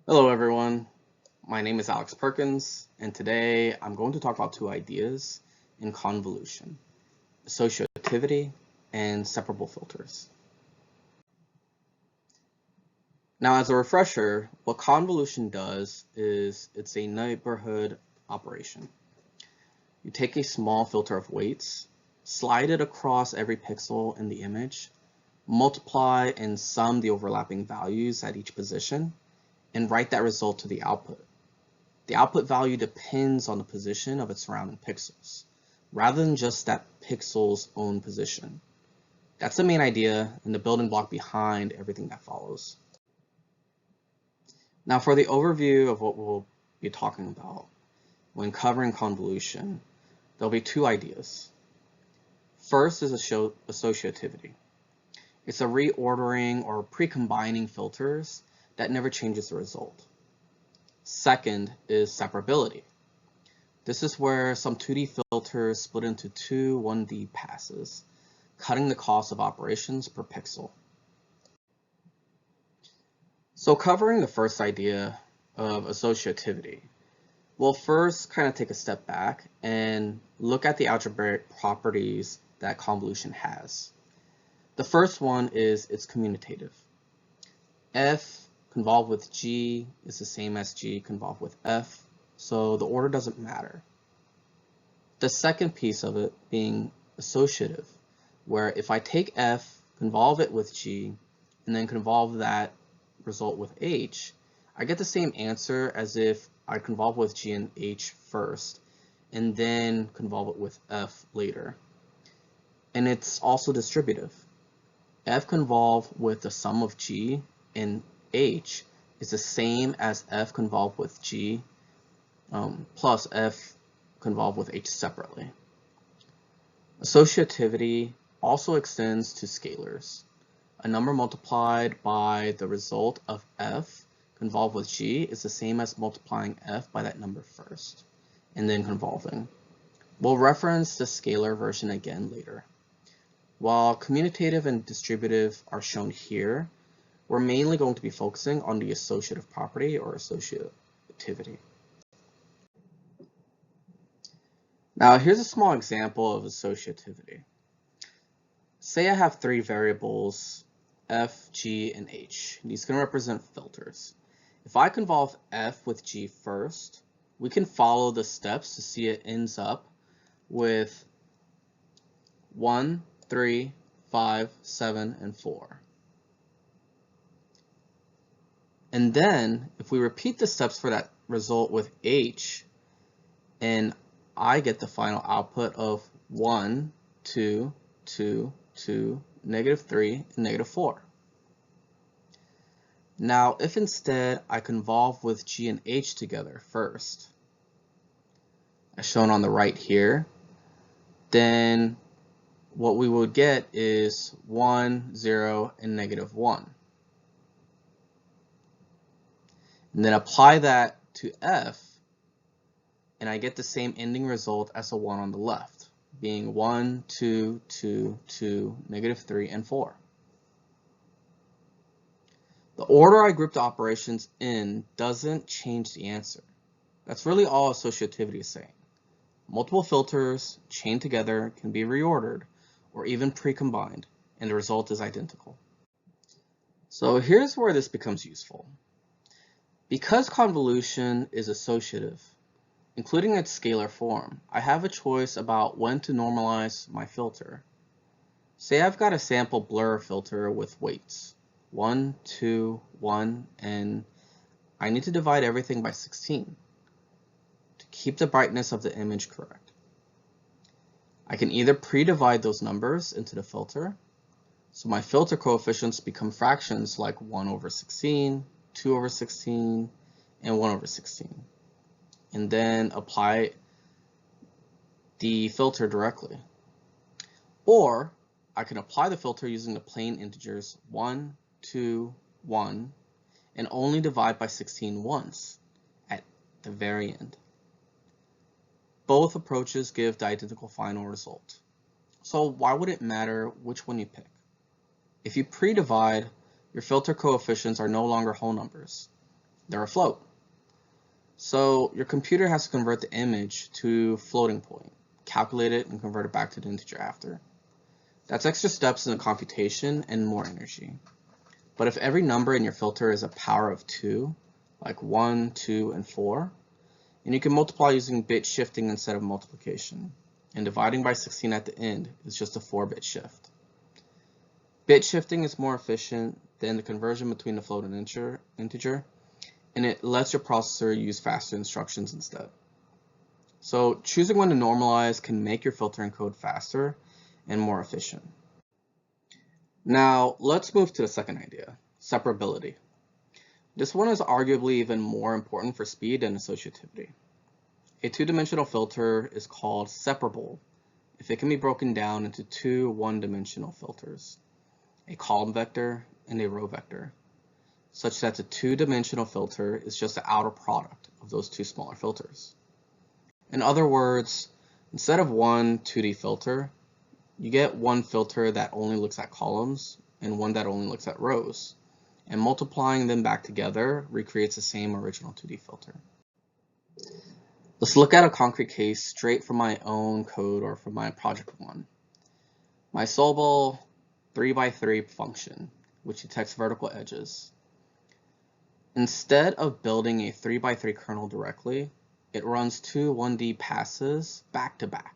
Hello everyone, my name is Alex Perkins, and today I'm going to talk about two ideas in convolution, associativity and separable filters. Now as a refresher, what convolution does is it's a neighborhood operation. You take a small filter of weights, slide it across every pixel in the image, multiply and sum the overlapping values at each position, and write that result to the output. The output value depends on the position of its surrounding pixels, rather than just that pixel's own position. That's the main idea and the building block behind everything that follows. Now for the overview of what we'll be talking about when covering convolution, there'll be two ideas. First is associativity. It's a reordering or pre-combining filters that never changes the result. Second is separability. This is where some 2D filters split into two 1D passes, cutting the cost of operations per pixel. So covering the first idea of associativity, we'll first kind of take a step back and look at the algebraic properties that convolution has. The first one is it's commutative. F convolved with G is the same as G convolved with F, so the order doesn't matter. The second piece of it being associative, where if I take F, convolve it with G, and then convolve that result with H, I get the same answer as if I convolve with G and H first, and then convolve it with F later. And it's also distributive. F convolved with the sum of G and H is the same as F convolved with G plus F convolved with H separately. Associativity also extends to scalars. A number multiplied by the result of F convolved with G is the same as multiplying F by that number first, and then convolving. We'll reference the scalar version again later. While commutative and distributive are shown here, we're mainly going to be focusing on the associative property or associativity. Now here's a small example of associativity. Say I have three variables, F, G, and H. These can represent filters. If I convolve F with G first, we can follow the steps to see it ends up with 1, 3, 5, 7, and 4. And then if we repeat the steps for that result with H, and I get the final output of 1, 2, 2, 2, -3, and -4. Now, if instead I convolve with G and H together first, as shown on the right here, then what we would get is 1, 0, and -1. And then apply that to F, and I get the same ending result as the one on the left, being 1, 2, 2, 2, -3, and 4. The order I group the operations in doesn't change the answer. That's really all associativity is saying. Multiple filters chained together can be reordered or even pre-combined, and the result is identical. So here's where this becomes useful. Because convolution is associative, including its scalar form, I have a choice about when to normalize my filter. Say I've got a sample blur filter with weights, 1, 2, 1, and I need to divide everything by 16 to keep the brightness of the image correct. I can either pre-divide those numbers into the filter, so my filter coefficients become fractions like 1 over 16, 2 over 16, and 1 over 16, and then apply the filter directly. Or I can apply the filter using the plain integers 1, 2, 1, and only divide by 16 once at the very end. Both approaches give the identical final result. So why would it matter which one you pick? If you pre-divide, your filter coefficients are no longer whole numbers. they're afloat. So your computer has to convert the image to floating point, calculate it, and convert it back to the integer after. That's extra steps in the computation and more energy. But if every number in your filter is a power of 2, like 1, 2, and 4, and you can multiply using bit shifting instead of multiplication, and dividing by 16 at the end is just a 4-bit shift. Bit shifting is more efficient than the conversion between the float and integer, and it lets your processor use faster instructions instead. So choosing when to normalize can make your filtering code faster and more efficient. Now let's move to the second idea, separability. This one is arguably even more important for speed than associativity. A two-dimensional filter is called separable if it can be broken down into two one-dimensional filters, a column vector and a row vector, such that the two-dimensional filter is just the outer product of those two smaller filters. In other words, instead of one 2D filter, you get one filter that only looks at columns and one that only looks at rows, and multiplying them back together recreates the same original 2D filter. Let's look at a concrete case straight from my own code or from my project one. My Separable 3x3 function, which detects vertical edges. Instead of building a 3x3 kernel directly, it runs two 1D passes back to back.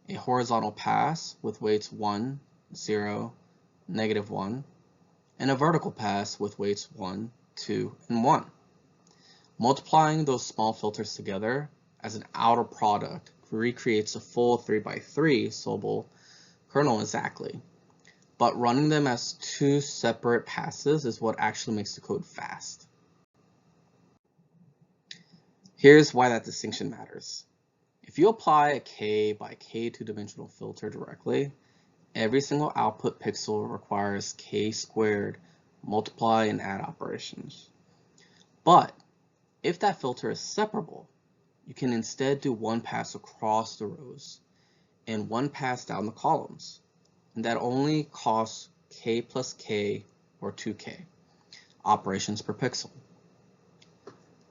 A horizontal pass with weights 1, 0, -1, and a vertical pass with weights 1, 2, and 1. Multiplying those small filters together as an outer product recreates a full 3x3 Separable kernel exactly. But running them as two separate passes is what actually makes the code fast. Here's why that distinction matters. If you apply a k by k two-dimensional filter directly, every single output pixel requires k squared multiply and add operations. But if that filter is separable, you can instead do one pass across the rows and one pass down the columns, and that only costs k plus k, or 2k, operations per pixel.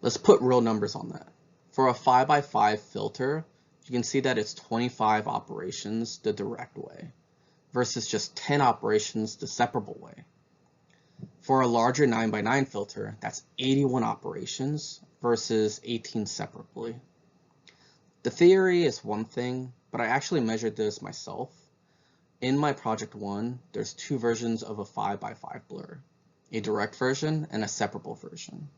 Let's put real numbers on that. For a 5x5 filter, you can see that it's 25 operations the direct way, versus just 10 operations the separable way. For a larger 9x9 filter, that's 81 operations versus 18 separably. The theory is one thing, but I actually measured this myself. In my project one, there's two versions of a 5x5 blur, a direct version and a separable version,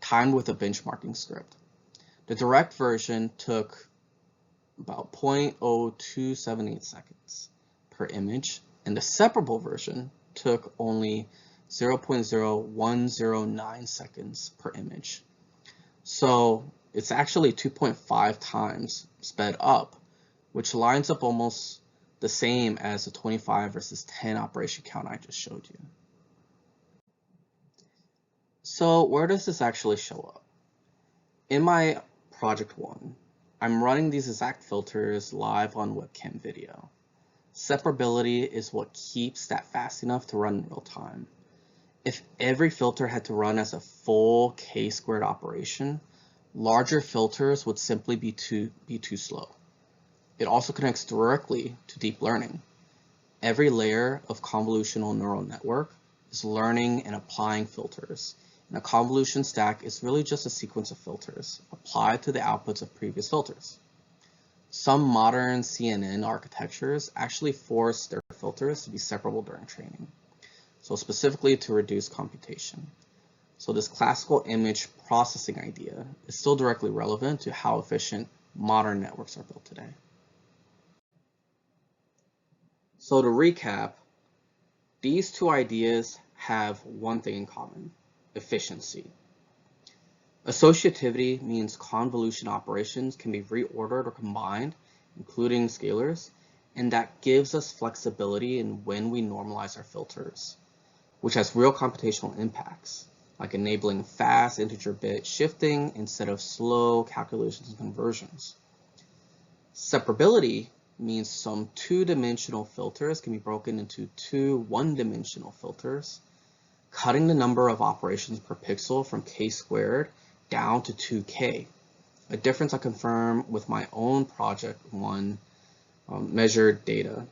timed with a benchmarking script. The direct version took about 0.0278 seconds per image, and the separable version took only 0.0109 seconds per image. So it's actually 2.5 times sped up, which lines up almost the same as the 25 versus 10 operation count I just showed you. So where does this actually show up? In my project one, I'm running these exact filters live on webcam video. Separability is what keeps that fast enough to run in real time. If every filter had to run as a full k-squared operation, larger filters would simply be too slow. It also connects directly to deep learning. Every layer of convolutional neural network is learning and applying filters, and a convolution stack is really just a sequence of filters applied to the outputs of previous filters. Some modern CNN architectures actually force their filters to be separable during training, so specifically to reduce computation. So this classical image processing idea is still directly relevant to how efficient modern networks are built today. So to recap, these two ideas have one thing in common: efficiency. Associativity means convolution operations can be reordered or combined, including scalars, and that gives us flexibility in when we normalize our filters, which has real computational impacts, like enabling fast integer bit shifting instead of slow calculations and conversions. Separability means some two-dimensional filters can be broken into two one-dimensional filters, cutting the number of operations per pixel from k squared down to 2k, a difference I confirm with my own project one measured data,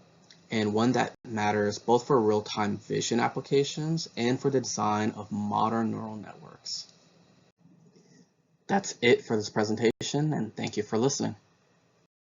and one that matters both for real-time vision applications and for the design of modern neural networks. That's it for this presentation, and thank you for listening.